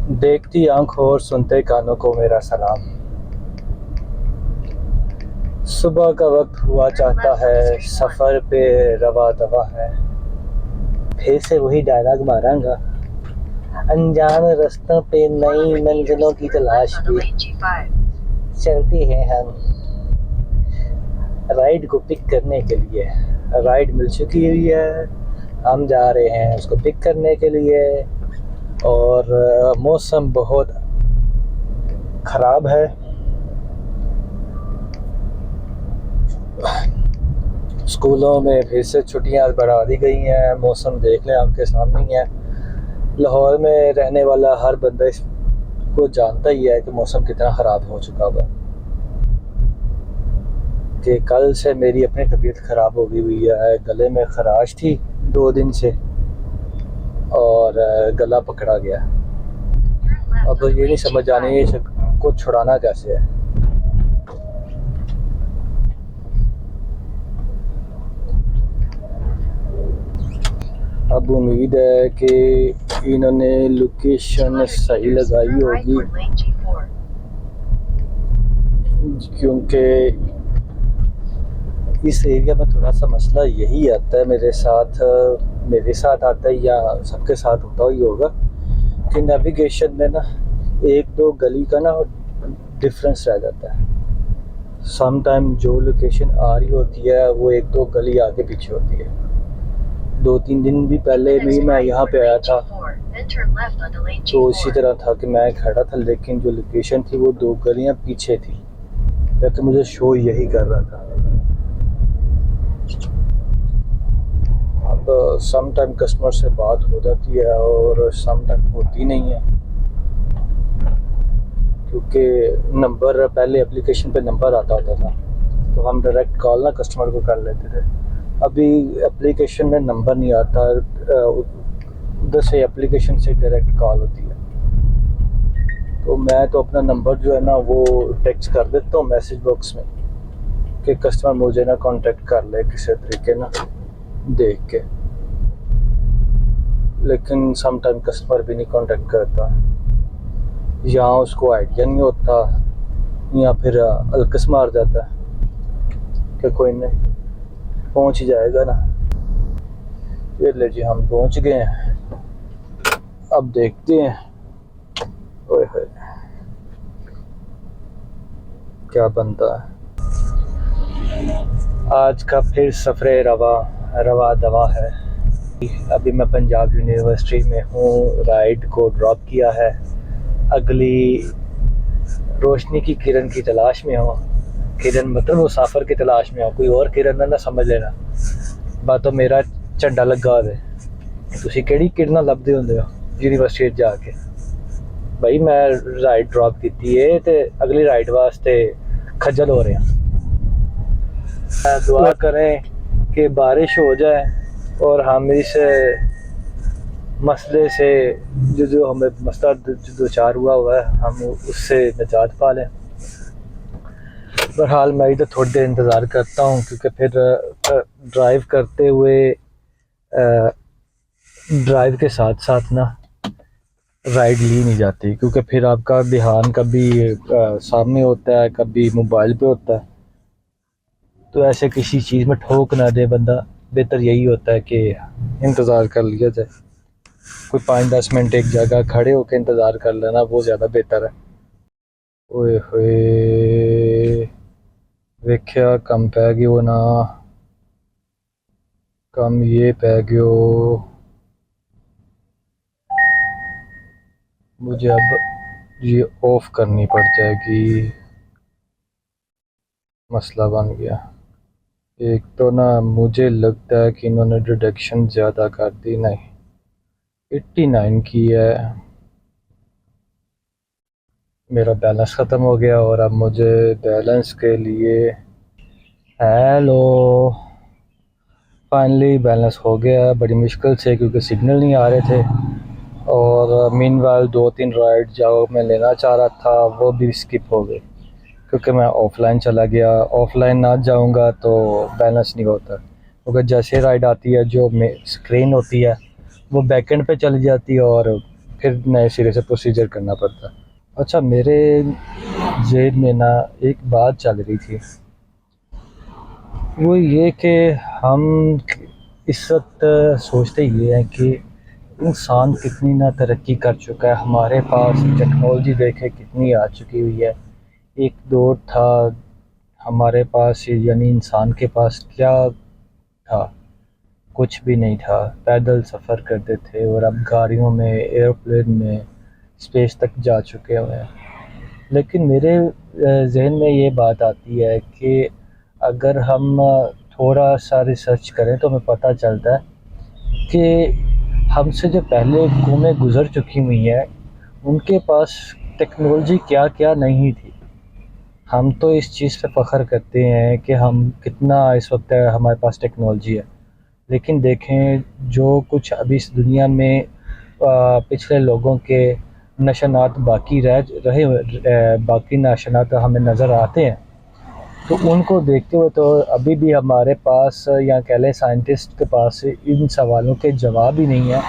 देखती आंखों और सुनते कानों को मेरा सलाम। सुबह का वक्त हुआ चाहता है, सफ़र पे रवा दवा है। फिर से वही डायलॉग मारांगा, अनजान रास्तों पे नई मंजिलों की तलाश में चलते हैं हम राइड को पिक करने के लिए। राइड मिल चुकी हुई है, हम जा रहे हैं उसको पिक करने के लिए। और मौसम बहुत ख़राब है। स्कूलों में फिर से छुट्टियां बढ़ा दी गई हैं। मौसम देख लें, आपके सामने ही है। लाहौर में रहने वाला हर बंदा इसको जानता ही है कि मौसम कितना ख़राब हो चुका हुआ। कि कल से मेरी अपनी तबीयत ख़राब हो गई हुई है। गले में खराश थी 2 दिन से और गला पकड़ा गया। अब तो ये नहीं समझ आनी को छुड़ाना कैसे है। अब उम्मीद है कि इन्होंने लोकेशन सही लगाई होगी, क्योंकि इस एरिया में थोड़ा सा मसला यही आता है मेरे साथ आता है या सबके साथ होता ही होगा कि नेविगेशन में ना 1-2 गली का ना डिफरेंस रह जाता है। सम टाइम जो लोकेशन आ रही होती है वो 1-2 गली आगे पीछे होती है। 2-3 दिन भी पहले भी मैं यहाँ पे आया था तो इसी तरह था कि मैं खड़ा था, लेकिन जो लोकेशन थी वो 2 गलियाँ पीछे थी, लेकिन मुझे शो यही कर रहा था। अब सम टाइम कस्टमर से बात हो जाती है और सम टाइम होती नहीं है, क्योंकि नंबर पहले एप्लीकेशन पे नंबर आता होता था तो हम डायरेक्ट कॉल ना कस्टमर को कर लेते थे। अभी एप्लीकेशन में नंबर नहीं आता, उधर से एप्लीकेशन से डायरेक्ट कॉल होती है। तो मैं तो अपना नंबर जो है ना वो टेक्स्ट कर देता हूँ मैसेज बॉक्स में कि कस्टमर मुझे ना कांटेक्ट कर ले किसी तरीके ना देख के। लेकिन सम टाइम कस्टमर भी नहीं कांटेक्ट करता, या उसको आइडिया नहीं होता या फिर अलकस मार जाता है कि कोई नहीं पहुंच ही जाएगा ना। ये ले जी, हम पहुंच गए हैं। अब देखते हैं ओए होए क्या बनता है। आज का फिर सफ़र रवा दवा है। अभी मैं पंजाब यूनिवर्सिटी में हूँ, राइड को ड्रॉप किया है। अगली रोशनी की किरण की तलाश में हो। किरण मतलब मुसाफिर की तलाश में हो, कोई और किरण ना समझ लेना। बातों मेरा झंडा लगा दे, तुसी केड़ी किरणा लभदे हुंदे हो यूनिवर्सिटी जाके। भाई मैं राइड ड्रॉप की है तो अगली राइड वास्ते खज्जल हो रहे हैं। दुआ करें कि बारिश हो जाए और हम इस मसले से जो हमें मसला दो चार हुआ है हम उससे निजात पा लें। बहरहाल मैं इधर थोड़ी देर इंतज़ार करता हूँ, क्योंकि फिर ड्राइव करते हुए ड्राइव के साथ साथ ना राइड ली नहीं जाती, क्योंकि फिर आपका ध्यान कभी सामने होता है कभी मोबाइल पे होता है। तो ऐसे किसी चीज़ में ठोक ना दे बंदा, बेहतर यही होता है कि इंतज़ार कर लिया जाए। कोई 5-10 मिनट एक जगह खड़े होकर इंतज़ार कर लेना वो ज़्यादा बेहतर है। ओए होए वेख्या कम पै गयो ना, कम ये पै गयो। मुझे अब ये ऑफ करनी पड़ जाएगी, मसला बन गया। एक तो ना मुझे लगता है कि इन्होंने डिडक्शन ज़्यादा कर दी, नहीं 89 की है। मेरा बैलेंस ख़त्म हो गया और अब मुझे बैलेंस के लिए हेलो फाइनली बैलेंस हो गया, बड़ी मुश्किल से, क्योंकि सिग्नल नहीं आ रहे थे। और मीनवाइल 2-3 राइड जो मैं लेना चाह रहा था वो भी स्किप हो गए, क्योंकि मैं ऑफ़लाइन चला गया। ऑफ़लाइन ना जाऊंगा तो बैलेंस नहीं होता, क्योंकि जैसे राइड आती है जो स्क्रीन होती है वो बैकएंड पे चली जाती है और फिर नए सिरे से प्रोसीजर करना पड़ता। अच्छा, मेरे जेब में ना एक बात चल रही थी, वो ये कि हम इस वक्त सोचते ये हैं कि इंसान कितनी ना तरक्की कर चुका है, हमारे पास टेक्नोलॉजी देखे कितनी आ चुकी हुई है। एक दौर था हमारे पास, यानी इंसान के पास क्या था, कुछ भी नहीं था, पैदल सफ़र करते थे और अब गाड़ियों में, एरोप्लेन में स्पेस तक जा चुके हुए हैं। लेकिन मेरे जहन में ये बात आती है कि अगर हम थोड़ा सा रिसर्च करें तो हमें पता चलता है कि हमसे जो पहले कौमें गुज़र चुकी हुई हैं उनके पास टेक्नोलॉजी क्या क्या नहीं थी। हम तो इस चीज़ पे फ़ख्र करते हैं कि हम कितना इस वक्त हमारे पास टेक्नोलॉजी है, लेकिन देखें जो कुछ अभी इस दुनिया में पिछले लोगों के निशानात बाकी बाकी निशानात हमें नज़र आते हैं, तो उनको देखते हुए तो अभी भी हमारे पास, या कह लें साइंटिस्ट के पास, इन सवालों के जवाब ही नहीं है।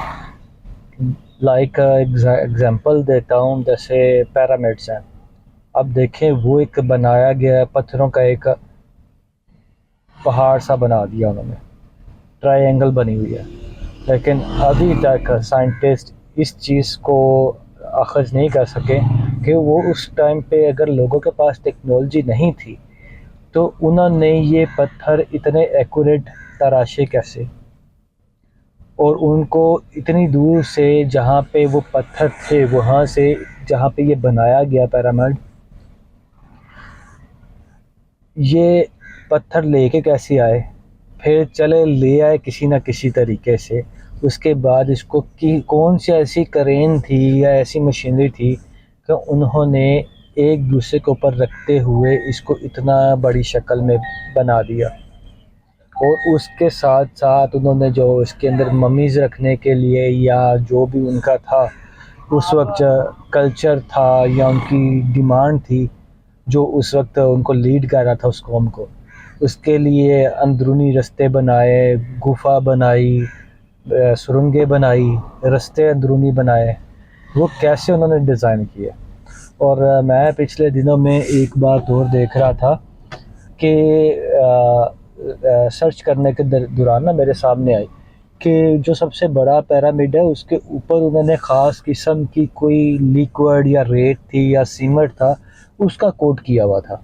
लाइक एग्ज़ाम्पल देता हूँ, जैसे पिरामिड्स हैं। अब देखें, वो एक बनाया गया पत्थरों का एक पहाड़ सा बना दिया उन्होंने, ट्रायंगल बनी हुई है, लेकिन अभी तक साइंटिस्ट इस चीज़ को अखज़ नहीं कर सके कि वो उस टाइम पे अगर लोगों के पास टेक्नोलॉजी नहीं थी तो उन्होंने ये पत्थर इतने एक्यूरेट तराशे कैसे, और उनको इतनी दूर से जहाँ पे वो पत्थर थे वहाँ से जहाँ पे ये बनाया गया पिरामिड, ये पत्थर लेके कैसे आए, फिर चले ले आए किसी न किसी तरीके से। उसके बाद इसको कि कौन सी ऐसी क्रेन थी या ऐसी मशीनरी थी कि उन्होंने एक दूसरे के ऊपर रखते हुए इसको इतना बड़ी शक्ल में बना दिया। और उसके साथ साथ उन्होंने जो इसके अंदर ममीज़ रखने के लिए, या जो भी उनका था उस वक्त कल्चर था या उनकी डिमांड थी, जो उस वक्त उनको लीड कर रहा था उस कौम को, उसके लिए अंदरूनी रास्ते बनाए, गुफा बनाई, सुरंगें बनाई, रास्ते अंदरूनी बनाए, वो कैसे उन्होंने डिज़ाइन किए। और मैं पिछले दिनों में एक बात और देख रहा था कि सर्च करने के दौरान ना मेरे सामने आई कि जो सबसे बड़ा पिरामिड है उसके ऊपर उन्होंने ख़ास किस्म की कोई लिक्विड या रेत थी या सीमेंट था, उसका कोट किया हुआ था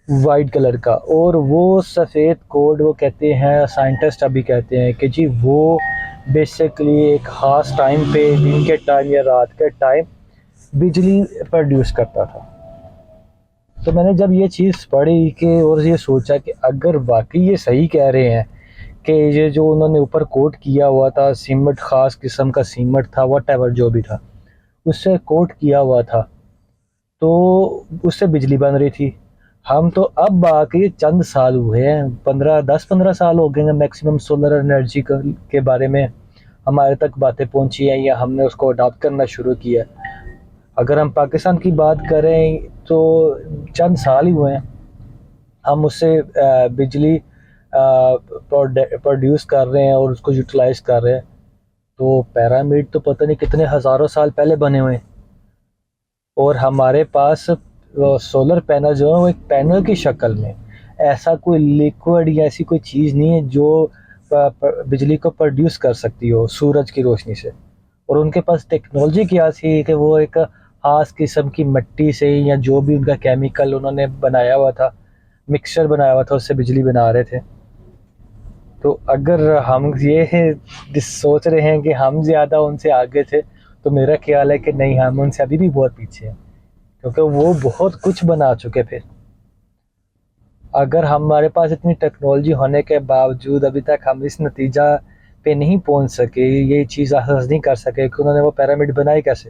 वाइट कलर का। और वो सफ़ेद कोट, वो कहते हैं साइंटिस्ट अभी कहते हैं कि जी वो बेसिकली एक ख़ास टाइम पे, दिन के टाइम या रात के टाइम, बिजली प्रोड्यूस करता था। तो मैंने जब ये चीज़ पढ़ी कि और ये सोचा कि अगर वाकई ये सही कह रहे हैं कि ये जो उन्होंने ऊपर कोट किया हुआ था सीमेंट, ख़ास किस्म का सीमेंट था, वॉटेवर जो भी था, उससे कोट किया हुआ था, तो उससे बिजली बन रही थी। हम तो अब बाकी चंद साल हुए हैं, 10-15 साल हो गए हैं मैक्सिमम सोलर एनर्जी के बारे में हमारे तक बातें पहुंची हैं या हमने उसको अडॉप्ट करना शुरू किया। अगर हम पाकिस्तान की बात करें तो चंद साल ही हुए हैं हम उससे बिजली प्रोड्यूस कर रहे हैं और उसको यूटिलाइज़ कर रहे हैं। तो पिरामिड तो पता नहीं कितने हज़ारों साल पहले बने हुए हैं, और हमारे पास सोलर पैनल जो है वो एक पैनल की शक्ल में, ऐसा कोई लिक्विड या ऐसी कोई चीज़ नहीं है जो बिजली को प्रोड्यूस कर सकती हो सूरज की रोशनी से। और उनके पास टेक्नोलॉजी क्या थी कि वो एक ख़ास किस्म की मिट्टी से या जो भी उनका केमिकल उन्होंने बनाया हुआ था, मिक्सचर बनाया हुआ था, उससे बिजली बना रहे थे। तो अगर हम ये सोच रहे हैं कि हम ज़्यादा उनसे आगे थे, तो मेरा ख्याल है कि नहीं, हम उनसे अभी भी बहुत पीछे हैं, क्योंकि वो बहुत कुछ बना चुके थे। अगर हमारे पास इतनी टेक्नोलॉजी होने के बावजूद अभी तक हम इस नतीजा पे नहीं पहुंच सके, ये चीज़ अखज़ नहीं कर सके कि उन्होंने वो पिरामिड बनाई कैसे,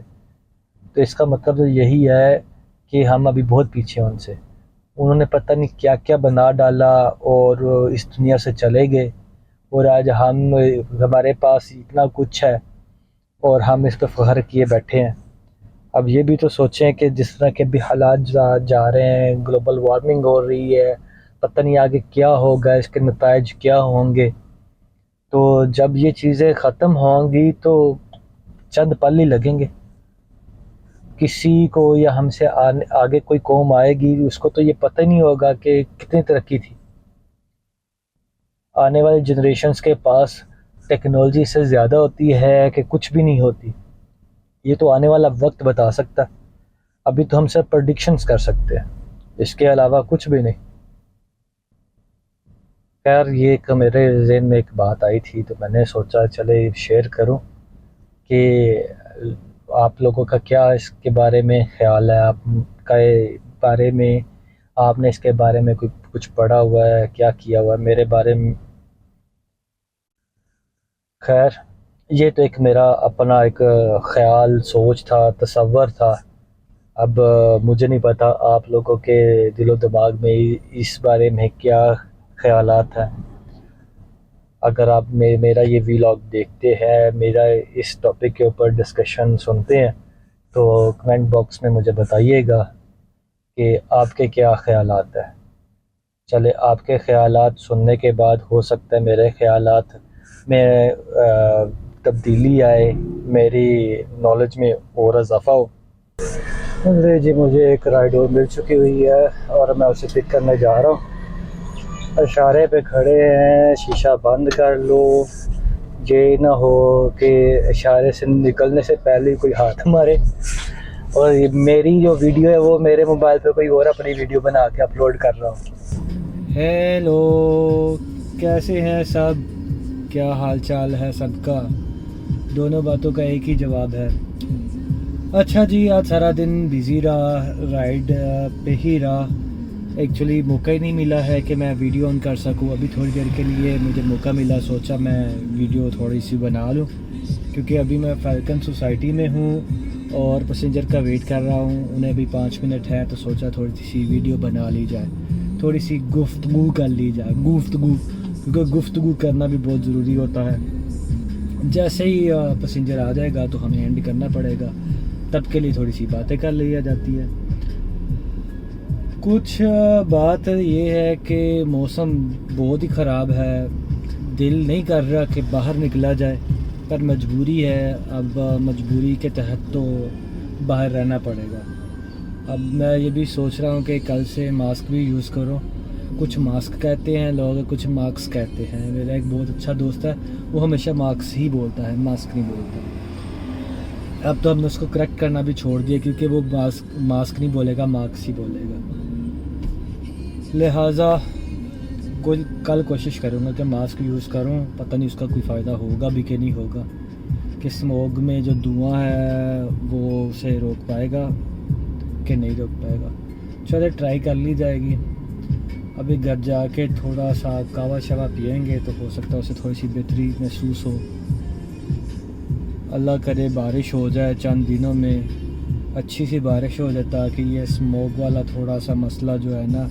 तो इसका मतलब तो यही है कि हम अभी बहुत पीछे हैं उनसे। उन्होंने पता नहीं क्या क्या बना डाला और इस दुनिया से चले गए, और आज हमारे पास इतना कुछ है और हम इस पर फ़ख्र किए बैठे हैं। अब ये भी तो सोचें कि जिस तरह के भी हालात जा रहे हैं, ग्लोबल वार्मिंग हो रही है, पता नहीं आगे क्या होगा, इसके नताइज क्या होंगे। तो जब ये चीज़ें ख़त्म होंगी तो चंद पल ही लगेंगे। किसी को या हमसे आगे कोई कौम आएगी, उसको तो ये पता ही नहीं होगा कि कितनी तरक्की थी। आने वाले जनरेशन्स के पास टेक्नोलॉजी से ज़्यादा होती है कि कुछ भी नहीं होती। ये तो आने वाला वक्त बता सकता है। अभी तो हम सब प्रेडिक्शंस कर सकते हैं, इसके अलावा कुछ भी नहीं। खैर, ये एक मेरे ज़हन में एक बात आई थी तो मैंने सोचा चले शेयर करूं कि आप लोगों का क्या इसके बारे में ख्याल है, आपका बारे में, आपने इसके बारे में कुछ पढ़ा हुआ है, क्या किया हुआ है मेरे बारे में। खैर, ये तो एक मेरा अपना एक ख्याल, सोच था, तसव्वुर था। अब मुझे नहीं पता आप लोगों के दिलो दिमाग में इस बारे में क्या ख्यालात हैं। अगर आप मेरा ये व्लॉग देखते हैं, मेरा इस टॉपिक के ऊपर डिस्कशन सुनते हैं, तो कमेंट बॉक्स में मुझे बताइएगा कि आपके क्या ख्यालात हैं। चले, आपके ख्यालात सुनने के बाद हो सकता है मेरे ख्यालात में तब्दीली आए, मेरी नॉलेज में और इजाफ़ा हो। जी, मुझे एक राइड और मिल चुकी हुई है और मैं उसे पिक करने जा रहा हूँ। इशारे पे खड़े हैं, शीशा बंद कर लो, ये ना हो कि इशारे से निकलने से पहले कोई हाथ मारे और मेरी जो वीडियो है वो मेरे मोबाइल पे कोई और अपनी वीडियो बना के अपलोड कर रहा हूँ। हेलो, कैसे हैं सब, क्या हाल चाल है सबका? दोनों बातों का एक ही जवाब है। अच्छा जी, आज सारा दिन बिज़ी रहा, राइड पे ही रहा। एक्चुअली मौका ही नहीं मिला है कि मैं वीडियो ऑन कर सकूं। अभी थोड़ी देर के लिए मुझे मौका मिला, सोचा मैं वीडियो थोड़ी सी बना लूं, क्योंकि अभी मैं फैल्कन सोसाइटी में हूं और पैसेंजर का वेट कर रहा हूं। उन्हें भी 5 मिनट है तो सोचा थोड़ी सी वीडियो बना ली जाए, थोड़ी सी गुफ्तगू कर ली जाए। क्योंकि गुफ्तगू करना भी बहुत ज़रूरी होता है। जैसे ही पैसेंजर आ जाएगा तो हमें एंड करना पड़ेगा, तब के लिए थोड़ी सी बातें कर ली जाती है। कुछ बात ये है कि मौसम बहुत ही ख़राब है, दिल नहीं कर रहा कि बाहर निकला जाए, पर मजबूरी है। अब मजबूरी के तहत तो बाहर रहना पड़ेगा। अब मैं ये भी सोच रहा हूँ कि कल से मास्क भी यूज़ करूँ। कुछ मास्क कहते हैं लोग, कुछ मास्क कहते हैं। मेरा एक बहुत अच्छा दोस्त है, वो हमेशा मास्क ही बोलता है, मास्क नहीं बोलता। अब तो हमने उसको करेक्ट करना भी छोड़ दिया, क्योंकि वो मास्क नहीं बोलेगा, मास्क ही बोलेगा। लिहाजा कल कोशिश करूँगा कि मास्क यूज़ करूँ। पता नहीं उसका कोई फ़ायदा होगा भी कि नहीं होगा, कि स्मोग में जो धुआं है वो उसे रोक पाएगा कि नहीं रोक पाएगा। चलो, ट्राई कर ली जाएगी। अभी घर जाके थोड़ा सा कावा शवा पिएंगे तो हो सकता है उसे थोड़ी सी बेहतरी महसूस हो। अल्लाह करे बारिश हो जाए चंद दिनों में, अच्छी सी बारिश हो जाए, ताकि ये स्मोक वाला थोड़ा सा मसला जो है ना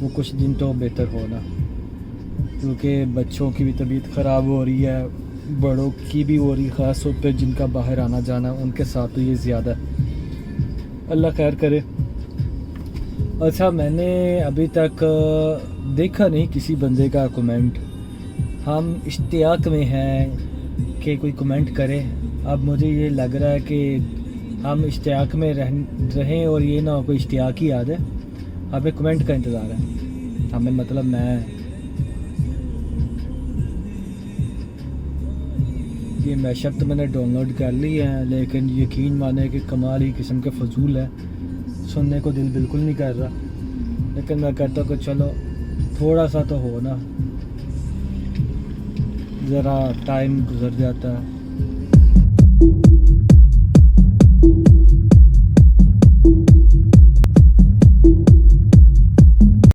वो कुछ दिन तो बेहतर होना। क्योंकि बच्चों की भी तबीयत ख़राब हो रही है, बड़ों की भी हो रही है, ख़ास तौर पे जिनका बाहर आना जाना उनके साथ तो ये ज़्यादा। अल्लाह खैर करे। अच्छा, मैंने अभी तक देखा नहीं किसी बंदे का कमेंट। हम इश्तियाक में हैं कि कोई कमेंट करे। अब मुझे ये लग रहा है कि हम इश्तियाक में रहें और ये ना हो कोई इश्तियाक ही याद है। हमें कमेंट का इंतज़ार है, हमें मतलब ये मैशअप तो मैंने डाउनलोड कर ली है, लेकिन यकीन माने कि कमाल ही किस्म के फजूल है, सुनने को दिल बिल्कुल नहीं कर रहा। लेकिन मैं कहता हूँ कि चलो थोड़ा सा तो हो ना, ज़रा टाइम गुजर जाता है।